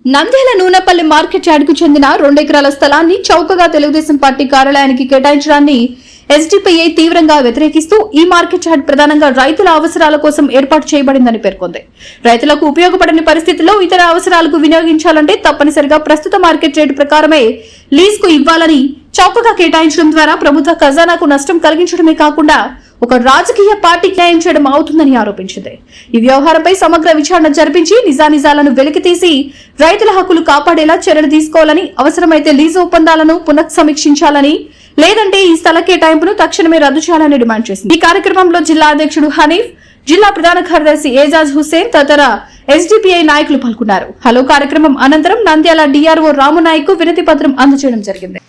Nandyal Nunepalli market యార్డుకు చెందిన 2 ఎకరాల స్థలాన్ని చౌకగా తెలుగుదేశం పార్టీ కార్యాలయానికి కేటాయించడాన్ని ఎస్డీపీఐ తీవ్రంగా వ్యతిరేకిస్తూ ఈ మార్కెట్ యార్డ్ ప్రధానంగా రైతుల అవసరాల కోసం ఏర్పాటు చేయబడిందని పేర్కొంది. రైతులకు ఉపయోగపడని పరిస్థితుల్లో ఇతర అవసరాలకు వినియోగించాలంటే తప్పనిసరిగా ప్రస్తుత మార్కెట్ రేటు ప్రకారమే లీజుకు ఇవ్వాలని చౌకగా కేటాయించడం ద్వారా ప్రభుత్వ ఖజానాకు నష్టం కలిగించడమే కాకుండా ఒక రాజకీయ పార్టీ న్యాయం చేయడం అవుతుందని ఆరోపించింది. ఈ వ్యవహారంపై సమగ్ర విచారణ జరిపించి నిజానిజాలను వెలికితీసి రైతుల హక్కులు కాపాడేలా చర్యలు తీసుకోవాలని, అవసరమైతే లీజు ఒప్పందాలను పునఃసమీక్షించాలని, లేదంటే ఈ స్థల కేటాయింపును తక్షణమే రద్దు చేయాలని డిమాండ్ చేసింది. ఈ కార్యక్రమంలో జిల్లా అధ్యక్షుడు హనీఫ్, జిల్లా ప్రధాన కార్యదర్శి ఏజాజ్ హుస్సేన్ తదితర ఎస్డీపీఐ నాయకులు పాల్గొన్నారు. హలో కార్యక్రమం అనంతరం నంద్యాల డీఆర్ఓ రామునాయక్ వినతి పత్రం అందజేయడం జరిగింది.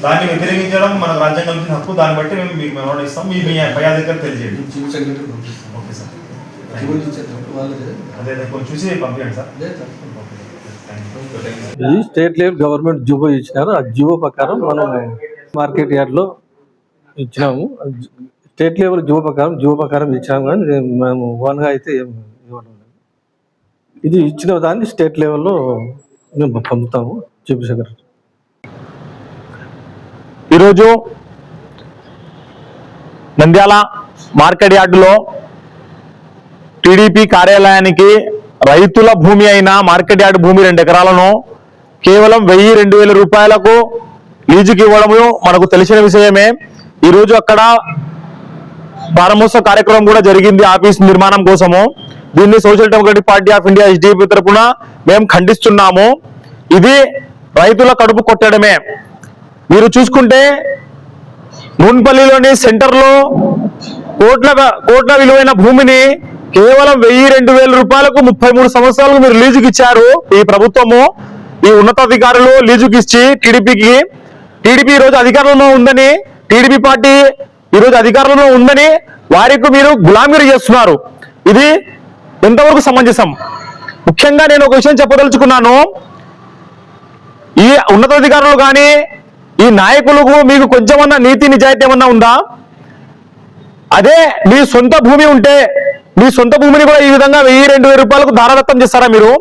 దాన్ని వ్యతిరేకించడం మన రాజ్యాంగం హక్కు. దాన్ని బట్టి మేము మీకు మెమోరాండం ఇస్తాం. మీ పై అధికారులు తెలియజేయండి. చీఫ్ సెక్రటరీ పంపిస్తాం. ఓకే సార్, అదే కొంచెం చూసి పంపించండి సార్. ఇది స్టేట్ లెవెల్ గవర్నమెంట్ జీవో ఇచ్చినారు. ఆ జీవో ప్రకారం మనం మార్కెట్ యార్డ్లో ఇచ్చినాము. స్టేట్ లెవెల్ జీవో ప్రకారం ఇచ్చినాము, కానీ మేము ఓన్గా అయితే ఏం ఇవ్వడం లేదు. ఇది ఇచ్చిన దాన్ని స్టేట్ లెవెల్లో మేము పొందుతాము. చీఫ్ సెక్రటరీ ఈరోజు నంద్యాల మార్కెట్ యార్డులో టీడీపీ కార్యాలయానికి రైతుల భూమి అయిన మార్కెట్ యార్డు భూమి 2 ఎకరాలను కేవలం 1000-2000 రూపాయలకు లీజుకి ఇవ్వడము మనకు తెలిసిన విషయమే. ఈరోజు అక్కడ ప్రారంభోత్సవ కార్యక్రమం కూడా జరిగింది ఆఫీస్ నిర్మాణం కోసము. దీన్ని social democratic party of India SDP తరఫున మేము ఖండిస్తున్నాము. ఇది రైతుల కడుపు కొట్టడమే. మీరు చూసుకుంటే నూన్పల్లిలోని సెంటర్లో కోట్ల విలువైన భూమిని కేవలం 1000-2000 రూపాయలకు 33 సంవత్సరాలకు మీరు లీజుకి ఇచ్చారు. ఈ ప్రభుత్వము, ఈ ఉన్నతాధికారులు లీజుకి ఇచ్చి టీడీపీ ఈరోజు అధికారంలో ఉందని, టీడీపీ పార్టీ ఈరోజు అధికారంలో ఉందని వారికి మీరు గులామీరు చేస్తున్నారు. ఇది ఎంతవరకు సమంజసం? ముఖ్యంగా నేను ఒక విషయం చెప్పదలుచుకున్నాను. ఈ ఉన్నతాధికారులు కానీ ఈ నాయకులకు మీకు కొంచెమన్నా నీతి నిజాయితీ ఏమన్నా ఉందా? అదే మీ సొంత భూమి ఉంటే మీ సొంత భూమిని కూడా ఈ విధంగా 1000-2000 రూపాయలకు ధారాదత్తం చేస్తారా మీరు?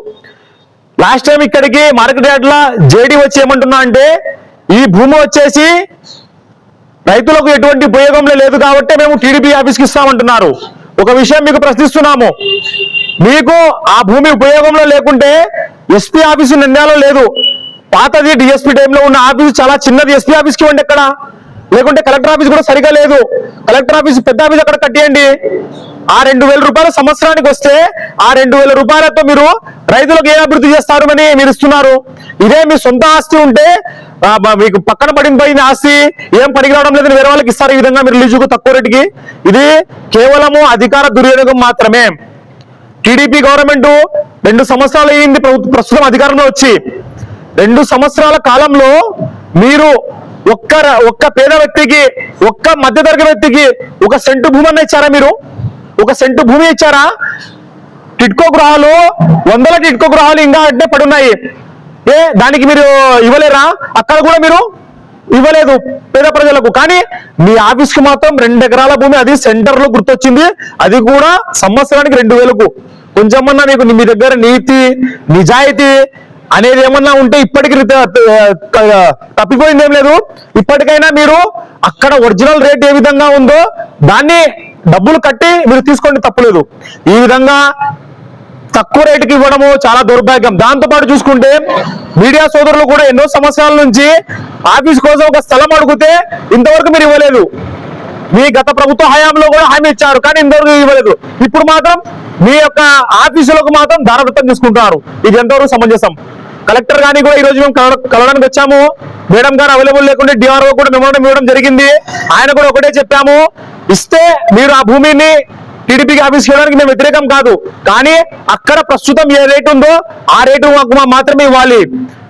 లాస్ట్ టైం ఇక్కడికి మార్కెట్ యార్డ్లో జేడీ వచ్చి ఏమంటున్నా అంటే, ఈ భూమి వచ్చేసి రైతులకు ఎటువంటి ఉపయోగంలో లేదు కాబట్టి మేము టీడీపీ ఆఫీస్కి ఇస్తామంటున్నారు. ఒక విషయం మీకు ప్రశ్నిస్తున్నాము, మీకు ఆ భూమి ఉపయోగంలో లేకుంటే ఎస్పీ ఆఫీసు నంద్యాలలో లేదు. పాతది డిఎస్పీ టైంలో ఉన్న ఆఫీసు చాలా చిన్నది. ఎస్పీ ఆఫీస్కి ఇవ్వండి ఎక్కడ, లేకుంటే కలెక్టర్ ఆఫీస్ కూడా సరిగా లేదు. కలెక్టర్ ఆఫీస్ పెద్ద ఆఫీస్ అక్కడ కట్టేయండి. ఆ 2000 రూపాయలు సంవత్సరానికి వస్తే ఆ 2000 రూపాయలతో మీరు రైతులకు ఏ అభివృద్ధి చేస్తారని మీరు ఇస్తున్నారు. ఇదే మీ సొంత ఆస్తి ఉంటే మీకు పక్కన పడిపోయిన ఆస్తి ఏం పనికి రావడం లేదని వేరే వాళ్ళకి ఇస్తారు. ఈ విధంగా మీరు లీజుకు తక్కువ రేటుకి. ఇది కేవలము అధికార దుర్వినియోగం మాత్రమే. టీడీపీ గవర్నమెంట్ 2 సంవత్సరాలు అయింది ప్రస్తుతం అధికారంలో వచ్చి. 2 సంవత్సరాల కాలంలో మీరు ఒక్క పేద వ్యక్తికి, ఒక్క మధ్యతరగతి వ్యక్తికి 1 సెంటు భూమి అన్న ఇచ్చారా? మీరు 1 సెంటు భూమి ఇచ్చారా? టిట్కో గృహాలు, 100 టిట్కో గృహాలు ఇంకా అంటే పడున్నాయి. దానికి మీరు ఇవ్వలేరా? అక్కడ కూడా మీరు ఇవ్వలేదు పేద ప్రజలకు. కానీ మీ ఆఫీస్కి మాత్రం 2 ఎకరాల భూమి, అది సెంటర్లో గుర్తొచ్చింది, అది కూడా సంవత్సరానికి 2000కు. కొంచెమన్నా మీకు మీ దగ్గర నీతి నిజాయితీ అనేది ఏమన్నా ఉంటే ఇప్పటికి తప్పిపోయింది ఏం లేదు. ఇప్పటికైనా మీరు అక్కడ ఒరిజినల్ రేట్ ఏ విధంగా ఉందో దాన్ని డబ్బులు కట్టి మీరు తీసుకోండి, తప్పులేదు. ఈ విధంగా తక్కువ రేటుకి ఇవ్వడము చాలా దౌర్భాగ్యం. దాంతోపాటు చూసుకుంటే మీడియా సోదరులు కూడా ఎన్నో సంవత్సరాల నుంచి ఆఫీస్ కోసం ఒక స్థలం అడిగితే ఇంతవరకు మీరు ఇవ్వలేదు. మీ గత ప్రభుత్వ హయాంలో కూడా హామీ ఇచ్చారు, కానీ ఇంతవరకు ఇవ్వలేదు. ఇప్పుడు మాత్రం మీ యొక్క ఆఫీసులకు మాత్రం ధారదత్తం తీసుకుంటున్నారు. ఇది ఎంతవరకు సమంజసం? కలెక్టర్ గారిని కూడా ఈ రోజు మేము కలవడానికి వచ్చాము. మేడం గారు అవైలబుల్ లేకుంటే డిఆర్ఓ కూడా మెమోరాండం ఇవ్వడం జరిగింది. ఆయన కూడా ఒకటే చెప్పాము, ఇస్తే మీరు ఆ భూమిని టీడీపీకి ఆఫీస్ చేయడానికి మేము వ్యతిరేకం కాదు, కానీ అక్కడ ప్రస్తుతం ఏ రేటు ఉందో ఆ రేటు మాత్రమే ఇవ్వాలి,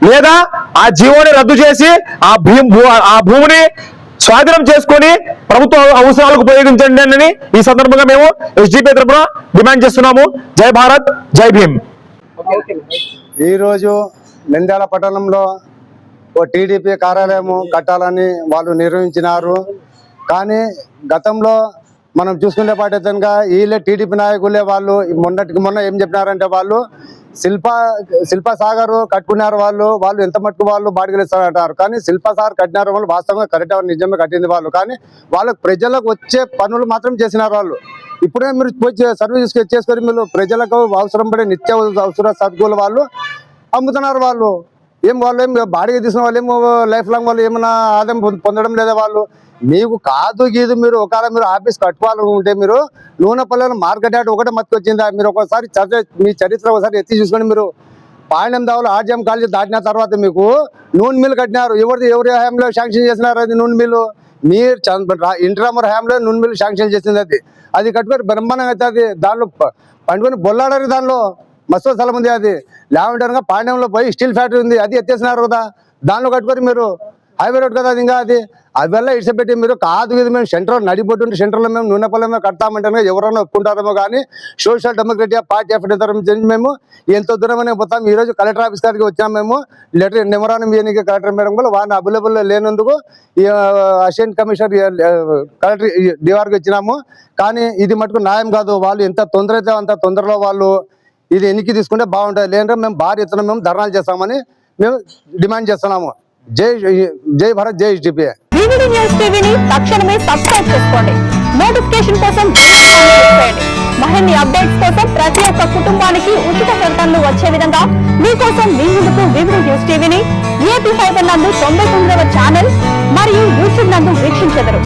లేదా ఆ జీవోని రద్దు చేసి ఆ భూమిని స్వాధీనం చేసుకొని ప్రభుత్వ అవసరాలకు ఉపయోగించండి అని ఈ సందర్భంగా మేము ఎస్డిపి తరఫున డిమాండ్ చేస్తున్నాము. జై భారత్, జై భీమ్. ఈరోజు నంద్యాల పట్టణంలో ఓ టీడీపీ కార్యాలయం కట్టాలని వాళ్ళు నిర్వహించినారు. కానీ గతంలో మనం చూసుకునే పాటిగా వీళ్ళే టీడీపీ నాయకులే వాళ్ళు మొన్న ఏం చెప్పినారంటే వాళ్ళు శిల్పా సాగర్ కట్టుకున్నారు. వాళ్ళు ఎంత మట్టుకు వాళ్ళు బాడిగలు ఇస్తారంటారు, కానీ శిల్పా సాగర్ కట్టినారు వాళ్ళు వాస్తవంగా కరెక్ట్ నిజమే కట్టింది వాళ్ళు, కానీ వాళ్ళకు ప్రజలకు వచ్చే పనులు మాత్రం చేసినారు వాళ్ళు. ఇప్పుడే మీరు సర్వీస్ చేసుకొని మీరు ప్రజలకు అవసరం పడే నిత్య అవసర సరుకులు వాళ్ళు అమ్ముతున్నారు. వాళ్ళు ఏం బాడిగ తీసుకున్న వాళ్ళు ఏమో లైఫ్ లాంగ్ వాళ్ళు ఏమైనా ఆదాయం పొందడం లేదా వాళ్ళు. మీకు కాదు గీదు మీరు ఒకవేళ మీరు ఆఫీస్ కట్టుకోవాలనుకుంటే మీరు నూనెపల్లెలో మార్కెట్ యార్డ్ ఒకటే మట్టుకొచ్చిందా, మీరు ఒకసారి మీ చరిత్ర ఒకసారి ఎత్తి చూసుకొని మీరు పాండ్యం దావులు ఆర్జీఎం కాలేజీ దాటిన తర్వాత మీకు నూనె మిల్లు కట్టినారు. ఎవరి హయాంలో శాంక్షన్ చేసినారు అది నూనె మిల్లు? మీరు ఇంటరామర్ హయాంలో నూనె మిల్లు శాంక్షన్ చేసింది. అది కట్టుకొని బ్రహ్మాండంగా అయితే అది దానిలో పండుకొని బొల్లాడారు. దానిలో మస్తు స్థలం ఉంది. అది లేవంటారుగా పాండ్యంలో పోయి స్టీల్ ఫ్యాక్టరీ ఉంది, అది ఎత్తేసినారు కదా. దానిలో కట్టుకొని మీరు హైవే రోడ్ కదా అది, ఇంకా అది అవెల్లా ఇడిచిపెట్టి మీరు కాదు ఇది మేము సెంటర్ నడిపోతుంటే సెంటర్లో మేము నూనెపల్లెమే కడతామంటే ఎవరైనా ఒప్పుకుంటారేమో, కానీ సోషల్ డెమోక్రటిక్ పార్టీ ఆఫ్ మేము ఎంతో దూరమనే పోతాం. ఈ రోజు కలెక్టర్ ఆఫీస్ గారికి వచ్చాము. మేము లెటర్ మెమోరాండం ఇవ్వడానికి కలెక్టర్ మేడం కూడా వారిని అవైలబుల్ లేనందుకు అసిస్టెంట్ కమిషనర్ కలెక్టర్ డిఆర్కి ఇచ్చినాము. కానీ ఇది మటుకు న్యాయం కాదు. వాళ్ళు ఎంత తొందర అయితే అంత తొందరలో వాళ్ళు ఇది ఎన్నికి తీసుకుంటే బాగుంటుంది, లేదంటే మేము భారీ ఎత్తున మేము ధర్నాలు చేస్తామని మేము డిమాండ్ చేస్తున్నాము. జై భారత్, జై ఎస్డిపి. వివిడి న్యూస్ టీవీని తక్షణమే సబ్స్క్రైబ్ చేసుకోండి. నోటిఫికేషన్ కోసం మరిన్ని అప్డేట్స్ కోసం ప్రతి ఒక్క కుటుంబానికి ఉచిత ప్రకటనలు వచ్చే విధంగా మీకోసం మీ ముందుకు వివిడి న్యూస్ టీవీని ఏపీ ఫైబర్ నందు 99వ ఛానల్ మరియు యూట్యూబ్ నందు వీక్షించెదరు.